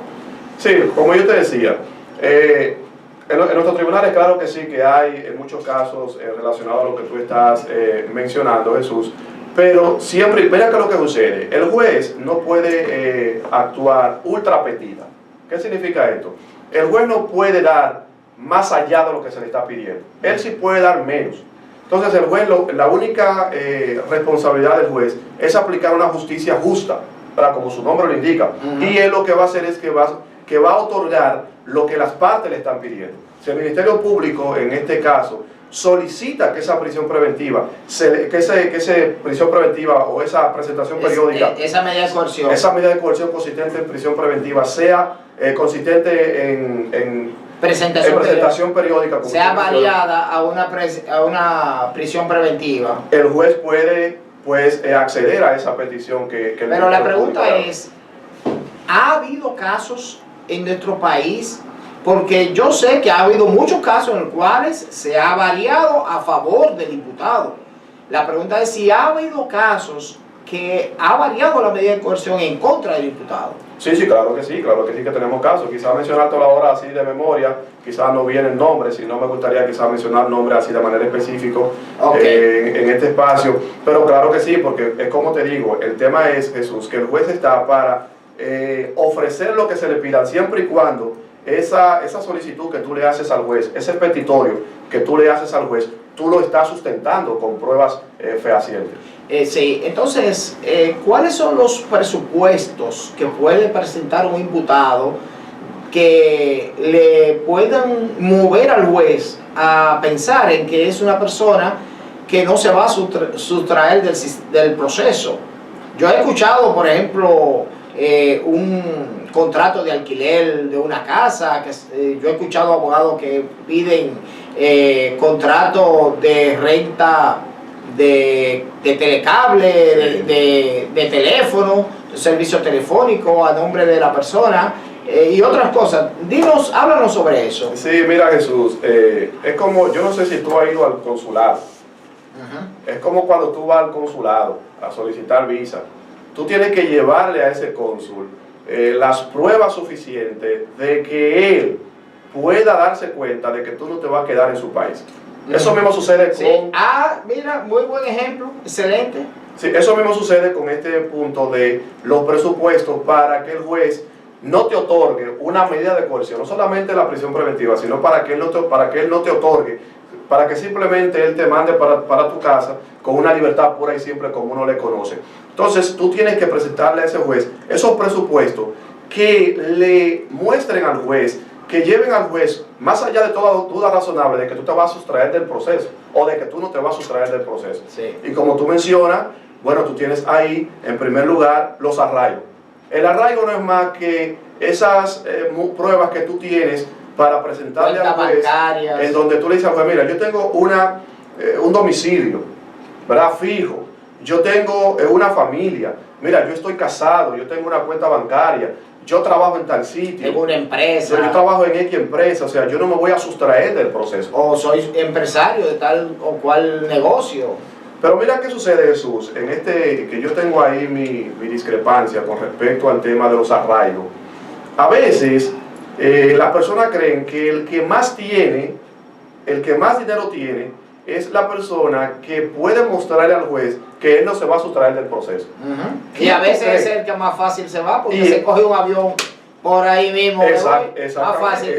Sí, como yo te decía, en nuestros tribunales, claro que sí, que hay muchos casos relacionados a lo que tú estás mencionando, Jesús, pero siempre, mira que lo que sucede, el juez no puede actuar ultra petita. ¿Qué significa esto? El juez no puede dar más allá de lo que se le está pidiendo, él sí puede dar menos. Entonces el juez, la única responsabilidad del juez es aplicar una justicia justa, ¿verdad?, como su nombre lo indica, y él lo que va a hacer es que va a otorgar lo que las partes le están pidiendo. Si el Ministerio Público, en este caso, solicita que esa prisión preventiva, prisión preventiva o esa presentación periódica, esa medida de coerción consistente en prisión preventiva sea consistente en presentación periódica, como sea tú mencionas, variada a una prisión preventiva. el juez puede acceder a esa petición que Pero la pregunta es, ¿ha habido casos en nuestro país? Porque yo sé que ha habido muchos casos en los cuales se ha variado a favor del imputado. La pregunta es si ha habido casos que ha variado la medida de coerción en contra del imputado. Sí, claro que sí que tenemos casos. Quizás mencionar toda la hora así de memoria, quizás no vienen nombres, y no me gustaría quizás mencionar nombres así de manera específica en este espacio, pero claro que sí, porque es como te digo, el tema es, Jesús, que el juez está para ofrecer lo que se le pida, siempre y cuando esa solicitud que tú le haces al juez, ese petitorio que tú le haces al juez, tú lo estás sustentando con pruebas fehacientes. Sí, entonces, ¿cuáles son los presupuestos que puede presentar un imputado que le puedan mover al juez a pensar en que es una persona que no se va a sustraer del proceso? Yo he escuchado, por ejemplo, un contrato de alquiler de una casa, yo he escuchado abogados que piden contrato de renta de telecable, de teléfono, de servicio telefónico a nombre de la persona y otras cosas. Háblanos sobre eso. Sí, mira, Jesús, es como, yo no sé si tú has ido al consulado. Es como cuando tú vas al consulado a solicitar visa. Tú tienes que llevarle a ese cónsul las pruebas suficientes de que él pueda darse cuenta de que tú no te vas a quedar en su país. Eso mismo sucede con... mira, muy buen ejemplo, excelente. Sí, eso mismo sucede con este punto de los presupuestos para que el juez no te otorgue una medida de coerción, no solamente la prisión preventiva, sino para que él no te otorgue, para que simplemente él te mande para tu casa con una libertad pura y siempre como uno le conoce. Entonces tú tienes que presentarle a ese juez esos presupuestos que le muestren al juez, que lleven al juez más allá de toda duda razonable de que tú te vas a sustraer del proceso o de que tú no te vas a sustraer del proceso. Sí. Y como tú mencionas, bueno, tú tienes ahí en primer lugar los arraigos. El arraigo no es más que esas pruebas que tú tienes para presentarle al juez, en donde tú le dices al juez, mira, yo tengo un domicilio, ¿verdad?, fijo, yo tengo una familia, mira, yo estoy casado, yo tengo una cuenta bancaria, yo trabajo en tal sitio, tengo una empresa, yo trabajo en X empresa, o sea, yo no me voy a sustraer del proceso. O soy empresario de tal o cual negocio. Pero mira qué sucede, Jesús, en que yo tengo ahí mi discrepancia con respecto al tema de los arraigos. A veces las personas creen que el que más dinero tiene, es la persona que puede mostrarle al juez que él no se va a sustraer del proceso. Y a veces es el que más fácil se va, porque se coge un avión por ahí mismo. Más fácil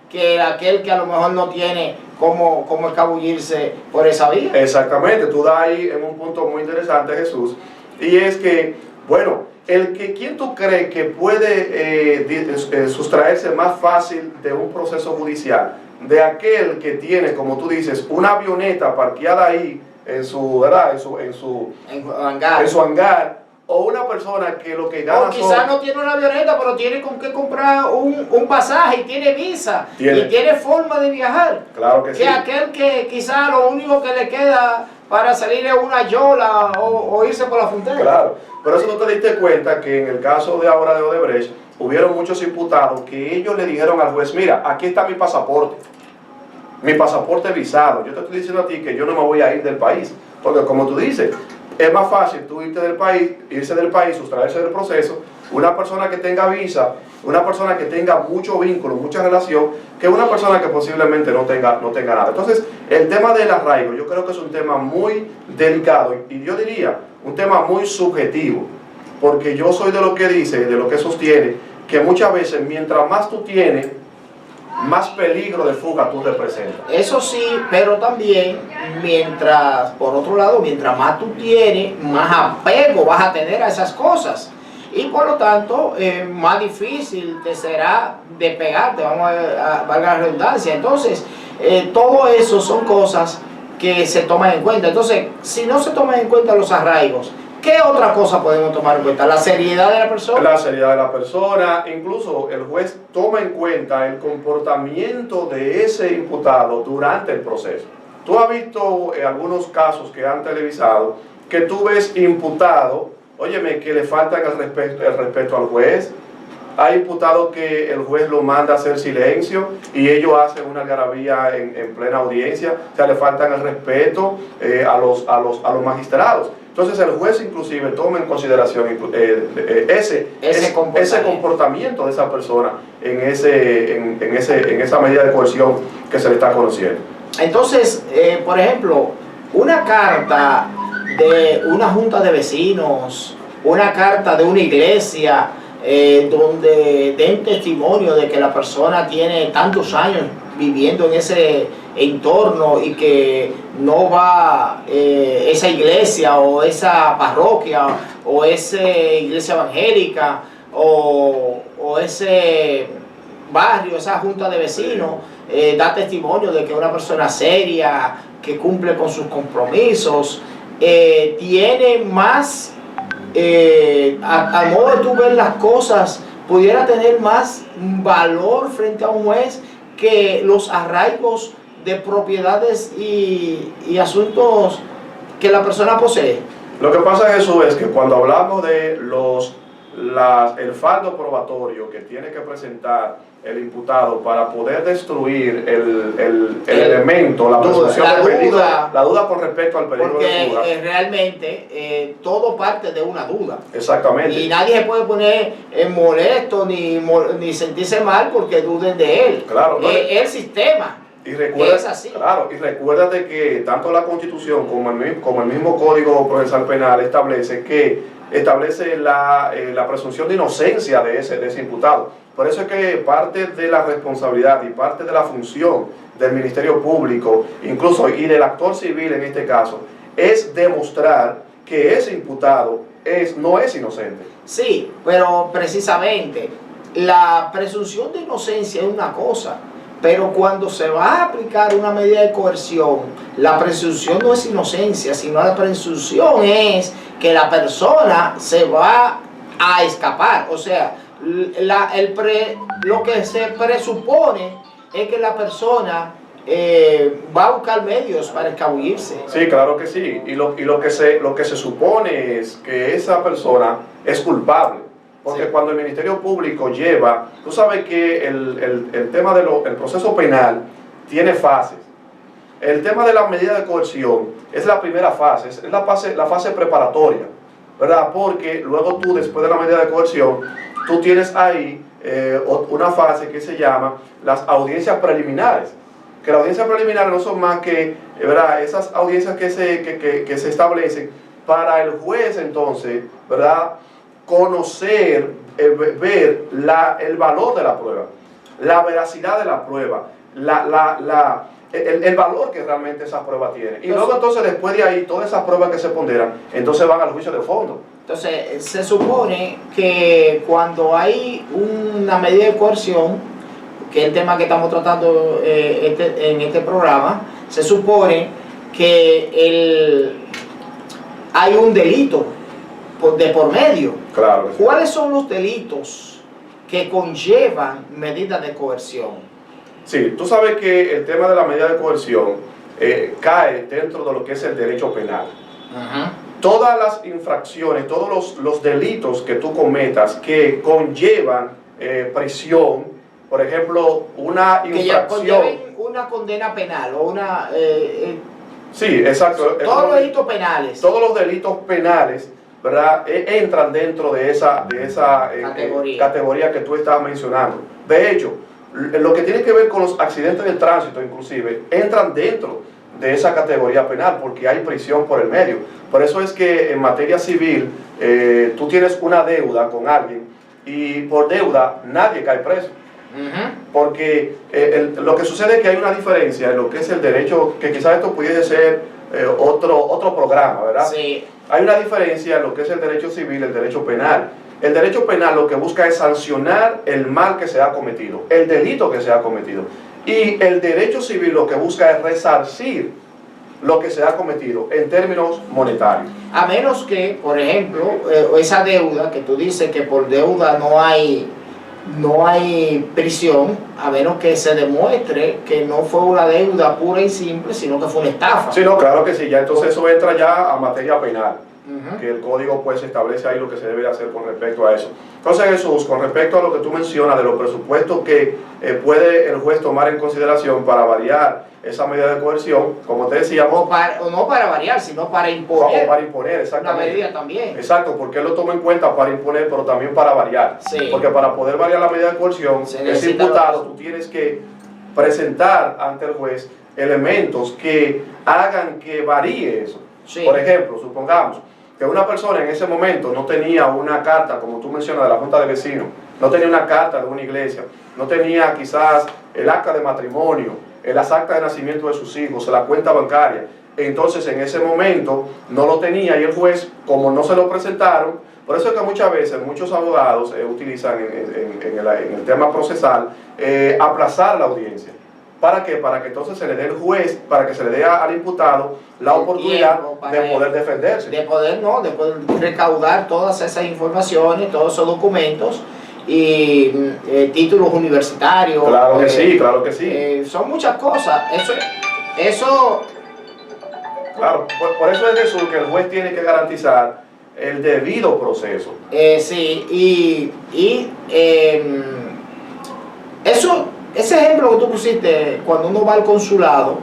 que aquel que a lo mejor no tiene cómo escabullirse por esa vía. Exactamente, tú das ahí en un punto muy interesante, Jesús, y es que, bueno, ¿quién tú crees que puede sustraerse más fácil de un proceso judicial? De aquel que tiene, como tú dices, una avioneta parqueada ahí en su hangar, o una persona que lo que gana, o quizás no tiene una avioneta, pero tiene con qué comprar un pasaje y tiene visa y tiene forma de viajar. Claro que sí. Aquel que quizás lo único que le queda para salir es una yola o irse por la frontera. Claro, pero eso no te diste cuenta que en el caso de ahora de Odebrecht hubieron muchos imputados que ellos le dijeron al juez, mira, aquí está mi pasaporte visado, yo te estoy diciendo a ti que yo no me voy a ir del país, porque como tú dices, es más fácil tú irse del país, sustraerse del proceso, una persona que tenga visa, una persona que tenga mucho vínculo, mucha relación, que una persona que posiblemente no tenga nada. Entonces, el tema del arraigo, yo creo que es un tema muy delicado y yo diría, un tema muy subjetivo, porque yo soy de lo que dice, de lo que sostiene, que muchas veces mientras más tú tienes, más peligro de fuga tú representas. Eso sí, pero también por otro lado, mientras más tú tienes, más apego vas a tener a esas cosas. Y por lo tanto, más difícil te será despegarte, valga la redundancia. Entonces, todo eso son cosas que se toman en cuenta. Entonces, si no se toman en cuenta los arraigos, ¿Qué otra cosa podemos tomar en cuenta? ¿La seriedad de la persona? La seriedad de la persona, incluso el juez toma en cuenta el comportamiento de ese imputado durante el proceso. Tú has visto algunos casos que han televisado que tú ves imputado, óyeme, que le faltan el respeto al juez. Hay imputados que el juez lo manda a hacer silencio y ellos hacen una algarabía en plena audiencia, o sea, le faltan el respeto a los magistrados. Entonces el juez inclusive toma en consideración ese comportamiento de esa persona en esa medida de coerción que se le está conociendo. Entonces, por ejemplo, una carta de una junta de vecinos, una carta de una iglesia, donde den testimonio de que la persona tiene tantos años viviendo en ese entorno y que no va esa iglesia o esa parroquia o esa iglesia evangélica o ese barrio, esa junta de vecinos, da testimonio de que una persona seria, que cumple con sus compromisos, tiene más, a modo de tú ver las cosas, pudiera tener más valor frente a un juez que los arraigos de propiedades y asuntos que la persona posee. Lo que pasa, Jesús, es que cuando hablamos de el fardo probatorio que tiene que presentar el imputado para poder destruir el elemento, la presunción del peligro, la duda con respecto al peligro de fuga. Porque realmente todo parte de una duda. Exactamente. Y nadie se puede poner molesto ni sentirse mal porque duden de él. Claro, ¿no? El sistema. Y recuerda, es así. claro, y recuérdate que tanto la Constitución como el mismo Código Procesal Penal establece la presunción de inocencia de ese imputado. Por eso es que parte de la responsabilidad y parte de la función del Ministerio Público, incluso y del actor civil en este caso, es demostrar que ese imputado no es inocente. Sí, pero precisamente la presunción de inocencia es una cosa, pero cuando se va a aplicar una medida de coerción, la presunción no es inocencia, sino la presunción es que la persona se va a escapar. O sea, lo que se presupone es que la persona va a buscar medios para escabullirse. Sí, claro que sí. Y lo que se supone es que esa persona es culpable. Porque sí, cuando el Ministerio Público lleva, tú sabes que el tema del proceso penal tiene fases. El tema de la medida de coerción es la primera fase, es la fase preparatoria, ¿verdad? Porque luego tú, después de la medida de coerción, tú tienes ahí una fase que se llama las audiencias preliminares. Que las audiencias preliminares no son más que, ¿verdad?, esas audiencias que se establecen para el juez entonces, ¿verdad?, conocer, ver el valor de la prueba, la veracidad de la prueba, el valor que realmente esa prueba tiene. Y luego entonces, después de ahí, todas esas pruebas que se ponderan, entonces van al juicio de fondo. Entonces, se supone que cuando hay una medida de coerción, que es el tema que estamos tratando en este programa, se supone que hay un delito de por medio. Claro. ¿Cuáles son los delitos que conllevan medidas de coerción? Sí, tú sabes que el tema de la medida de coerción cae dentro de lo que es el derecho penal. Todas las infracciones, todos los delitos que tú cometas que conllevan prisión, por ejemplo, una infracción... Que ya conlleven una condena penal o una... sí, exacto. Todos los delitos penales. Todos los delitos penales, ¿verdad?, entran dentro de esa categoría que tú estabas mencionando. De hecho, lo que tiene que ver con los accidentes de tránsito, inclusive, entran dentro de esa categoría penal porque hay prisión por el medio. Por eso es que en materia civil tú tienes una deuda con alguien y por deuda nadie cae preso. Porque lo que sucede es que hay una diferencia en lo que es el derecho, que quizás esto pudiese ser otro programa, ¿verdad? Sí. Hay una diferencia en lo que es el derecho civil y el derecho penal. El derecho penal lo que busca es sancionar el mal que se ha cometido, el delito que se ha cometido. Y el derecho civil lo que busca es resarcir lo que se ha cometido en términos monetarios. A menos que, por ejemplo, esa deuda que tú dices que por deuda no hay prisión, a menos que se demuestre que no fue una deuda pura y simple, sino que fue una estafa. Sí, no, claro que sí, ya entonces eso entra ya a materia penal, que el código pues establece ahí lo que se debe hacer con respecto a eso. Entonces, Jesús, con respecto a lo que tú mencionas de los presupuestos que puede el juez tomar en consideración para variar esa medida de coerción, como te decíamos... O no para variar, sino para imponer. O para imponer, exactamente. Una medida también. Exacto, porque él lo toma en cuenta para imponer, pero también para variar. Sí. Porque para poder variar la medida de coerción, ese imputado, tú tienes que presentar ante el juez elementos que hagan que varíe eso. Sí. Por ejemplo, supongamos que una persona en ese momento no tenía una carta, como tú mencionas, de la Junta de Vecinos, no tenía una carta de una iglesia, no tenía quizás el acta de matrimonio, las actas de nacimiento de sus hijos, la cuenta bancaria. Entonces en ese momento no lo tenía y el juez, como no se lo presentaron, por eso es que muchas veces muchos abogados utilizan en el tema procesal aplazar la audiencia. ¿Para qué? Para que entonces se le dé al juez, para que se le dé al imputado la oportunidad de poder defenderse. De poder recaudar todas esas informaciones, todos esos documentos y títulos universitarios. Claro que sí, claro que sí. Son muchas cosas. Eso claro, por eso es Jesús que el juez tiene que garantizar el debido proceso. Sí, ese ejemplo que tú pusiste cuando uno va al consulado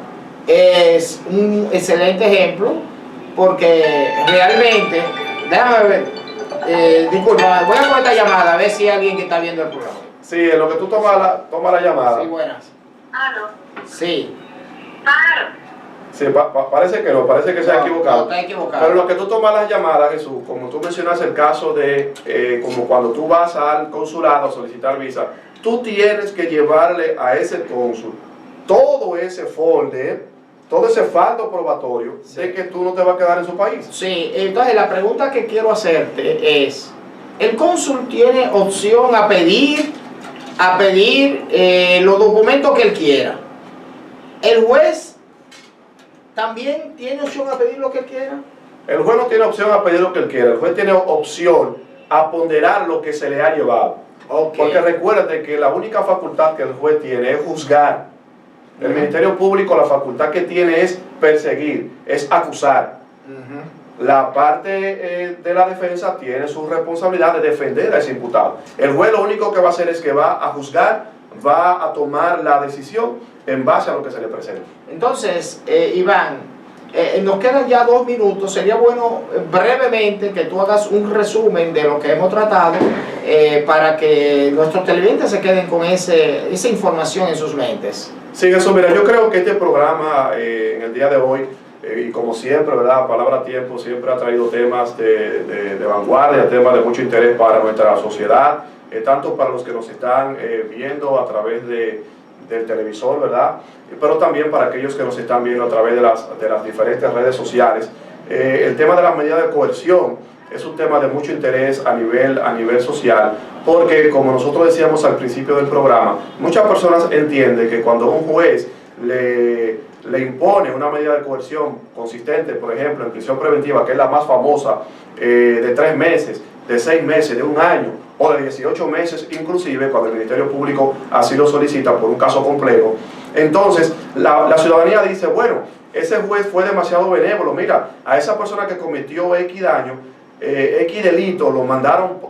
es un excelente ejemplo porque realmente, déjame ver, disculpa, voy a poner esta llamada a ver si hay alguien que está viendo el programa. Sí, en lo que tú tomas la llamada. Sí, buenas. ¿Aló? Sí. Claro. Sí, parece que no, parece que se ha equivocado. No, está equivocado. Pero lo que tú tomas las llamadas, Jesús, como tú mencionas el caso de, como cuando tú vas al consulado a solicitar visa, tú tienes que llevarle a ese cónsul todo ese folder, todo ese fardo probatorio de que tú no te vas a quedar en su país. Sí, entonces la pregunta que quiero hacerte es, ¿el cónsul tiene opción a pedir los documentos que él quiera? ¿El juez también tiene opción a pedir lo que él quiera? El juez no tiene opción a pedir lo que él quiera, el juez tiene opción a ponderar lo que se le ha llevado. Okay. Porque recuérdate que la única facultad que el juez tiene es juzgar. El Ministerio Público la facultad que tiene es perseguir, es acusar. La parte de la defensa tiene su responsabilidad de defender a ese imputado. El juez lo único que va a hacer es que va a juzgar, va a tomar la decisión en base a lo que se le presenta. Entonces, Iván, nos quedan ya 2 minutos. Sería bueno brevemente que tú hagas un resumen de lo que hemos tratado para que nuestros televidentes se queden con esa información en sus mentes. Sí, Jesús, mira, yo creo que este programa en el día de hoy, y como siempre, ¿verdad? Palabra Tiempo siempre ha traído temas de vanguardia, temas de mucho interés para nuestra sociedad, tanto para los que nos están viendo a través del televisor, ¿verdad? Pero también para aquellos que nos están viendo a través de las diferentes redes sociales. El tema de la medida de coerción es un tema de mucho interés a nivel social, porque como nosotros decíamos al principio del programa, muchas personas entienden que cuando un juez le impone una medida de coerción consistente, por ejemplo, en prisión preventiva, que es la más famosa, de 3 meses, de 6 meses, de 1 año, o de 18 meses, inclusive cuando el Ministerio Público así lo solicita por un caso complejo. Entonces, la ciudadanía dice, bueno, ese juez fue demasiado benévolo, mira, a esa persona que cometió X daño, X delito, lo mandaron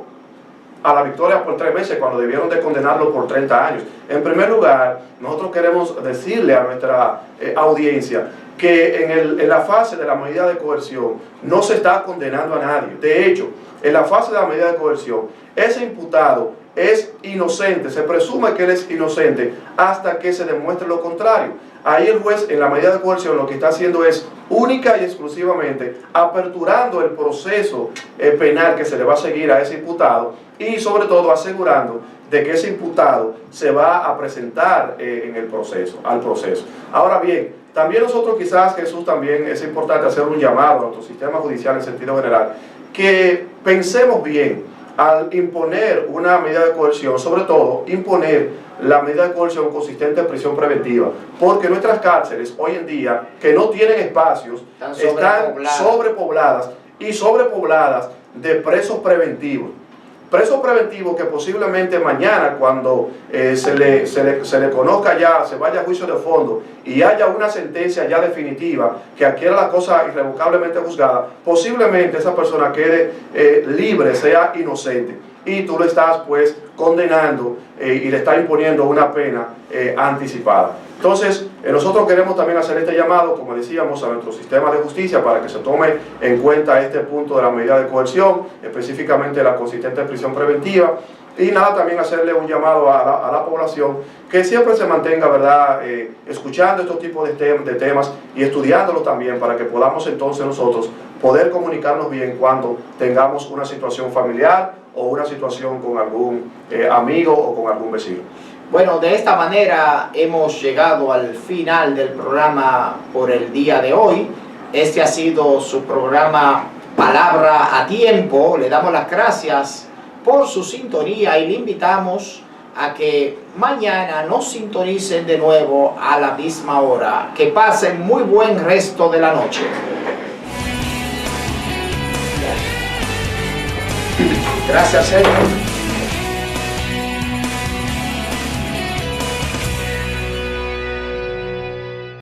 a la victoria por 3 meses cuando debieron de condenarlo por 30 años. En primer lugar, nosotros queremos decirle a nuestra audiencia que en la fase de la medida de coerción no se está condenando a nadie. De hecho, en la fase de la medida de coerción, ese imputado es inocente, se presume que él es inocente hasta que se demuestre lo contrario. Ahí el juez en la medida de coerción lo que está haciendo es única y exclusivamente aperturando el proceso penal que se le va a seguir a ese imputado y sobre todo asegurando de que ese imputado se va a presentar al proceso. Ahora bien, también nosotros quizás, Jesús, también es importante hacer un llamado a nuestro sistema judicial en sentido general, que pensemos bien al imponer una medida de coerción, sobre todo imponer la medida de coerción consistente en prisión preventiva, porque nuestras cárceles hoy en día, que no tienen espacios, están sobrepobladas y sobrepobladas de presos preventivos. Presos preventivos que posiblemente mañana, cuando se le conozca ya, se vaya a juicio de fondo y haya una sentencia ya definitiva que adquiera la cosa irrevocablemente juzgada, posiblemente esa persona quede libre, sea inocente. Y tú le estás pues condenando y le estás imponiendo una pena anticipada. Entonces, nosotros queremos también hacer este llamado, como decíamos, a nuestro sistema de justicia para que se tome en cuenta este punto de la medida de coerción, específicamente la consistente en prisión preventiva. Y nada, también hacerle un llamado a la población que siempre se mantenga, ¿verdad?, escuchando estos tipos de temas y estudiándolos también para que podamos entonces nosotros poder comunicarnos bien cuando tengamos una situación familiar o una situación con algún amigo o con algún vecino. Bueno, de esta manera hemos llegado al final del programa por el día de hoy. Este ha sido su programa Palabra a Tiempo. Le damos las gracias por su sintonía y le invitamos a que mañana nos sintonicen de nuevo a la misma hora. Que pasen muy buen resto de la noche. Gracias, señor.